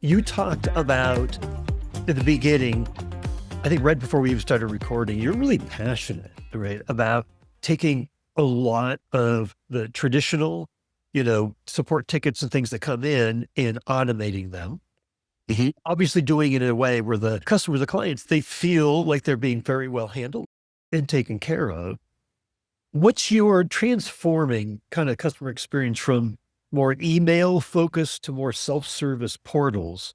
You talked about at the beginning, I think right before we even started recording, you're really passionate, right, about taking a lot of the traditional, support tickets and things that come in and automating them. Mhm. Obviously, doing it in a way where the customers, the clients, they feel like they're being very well handled and taken care of. What's your transforming kind of customer experience from more email focused to more self-service portals?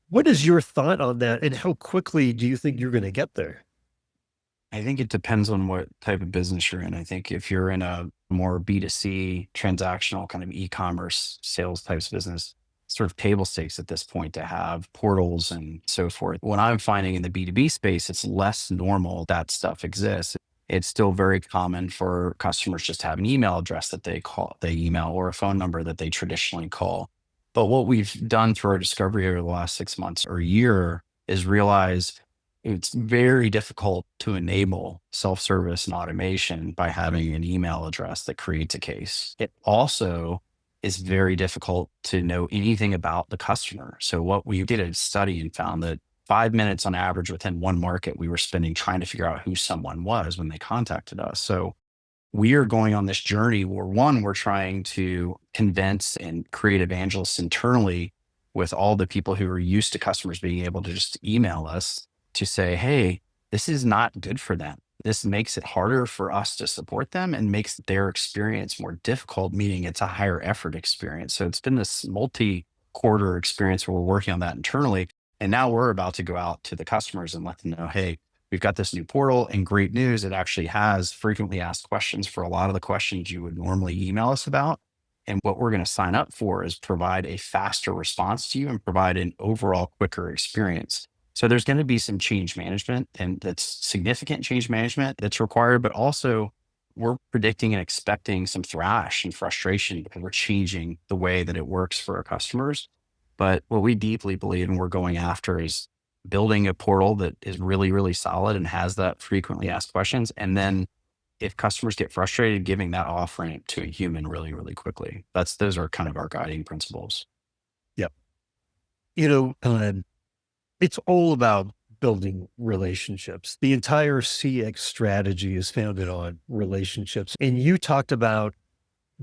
What is your thought on that, and how quickly do you think you're gonna get there? I think it depends on what type of business you're in. I think if you're in a more B2C transactional kind of e-commerce sales types business, sort of table stakes at this point to have portals and so forth. What I'm finding in the B2B space, it's less normal that stuff exists. It's still very common for customers just to have an email address that they email or a phone number that they traditionally call. But what we've done through our discovery over the last 6 months or year is realize it's very difficult to enable self-service and automation by having an email address that creates a case. It also is very difficult to know anything about the customer. So what we did a study and found that 5 minutes on average within one market we were spending trying to figure out who someone was when they contacted us. So we are going on this journey where one, we're trying to convince and create evangelists internally with all the people who are used to customers being able to just email us to say, hey, this is not good for them. This makes it harder for us to support them and makes their experience more difficult, meaning it's a higher effort experience. So it's been this multi-quarter experience where we're working on that internally. And now we're about to go out to the customers and let them know, hey, we've got this new portal and great news. It actually has frequently asked questions for a lot of the questions you would normally email us about. And what we're going to sign up for is provide a faster response to you and provide an overall quicker experience. So there's going to be some change management and that's significant change management that's required, but also we're predicting and expecting some thrash and frustration because we're changing the way that it works for our customers. But what we deeply believe and we're going after is building a portal that is really, really solid and has that frequently asked questions. And then if customers get frustrated, giving that off ramp to a human really, really quickly. Those are kind of our guiding principles. Yep. You know, it's all about building relationships. The entire CX strategy is founded on relationships, and you talked about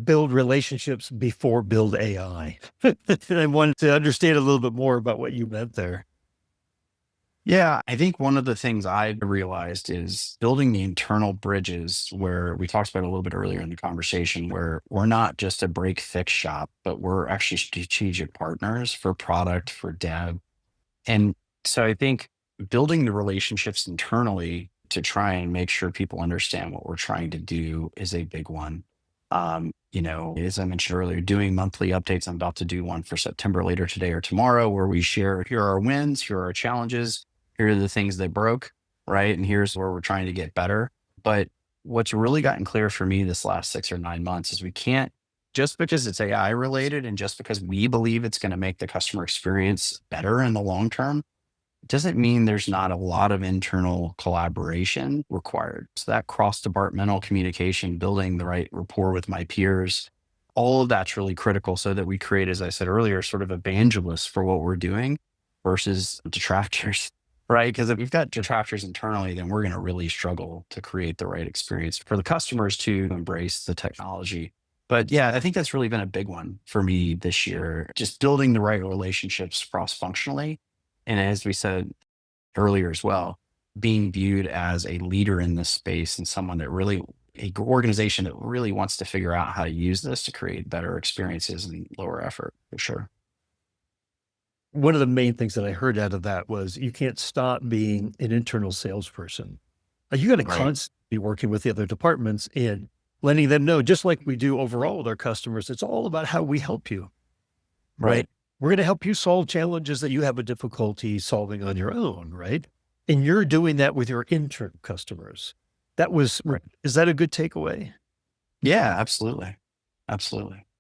build relationships before build AI. And I wanted to understand a little bit more about what you meant there. Yeah, I think one of the things I realized is building the internal bridges where we talked about a little bit earlier in the conversation, where we're not just a break fix shop, but we're actually strategic partners for product, for dev. And so I think building the relationships internally to try and make sure people understand what we're trying to do is a big one. As I mentioned earlier, doing monthly updates. I'm about to do one for September later today or tomorrow where we share here are our wins, here are our challenges, here are the things that broke, right? And here's where we're trying to get better. But what's really gotten clear for me this last 6 or 9 months is we can't just because it's AI related and just because we believe it's going to make the customer experience better in the long term, doesn't mean there's not a lot of internal collaboration required. So that cross departmental communication, building the right rapport with my peers, all of that's really critical so that we create, as I said earlier, sort of evangelists for what we're doing versus detractors, right? Because if we've got detractors internally, then we're going to really struggle to create the right experience for the customers to embrace the technology. But yeah, I think that's really been a big one for me this year, just building the right relationships cross functionally. And as we said earlier as well, being viewed as a leader in this space and someone that really, organization that really wants to figure out how to use this to create better experiences and lower effort for sure. One of the main things that I heard out of that was you can't stop being an internal salesperson. You got to Right. constantly be working with the other departments and letting them know, just like we do overall with our customers, it's all about how we help you, right? Right. We're going to help you solve challenges that you have a difficulty solving on your own, right? And you're doing that with your internal customers. Right. Is that a good takeaway? Yeah, absolutely. Absolutely.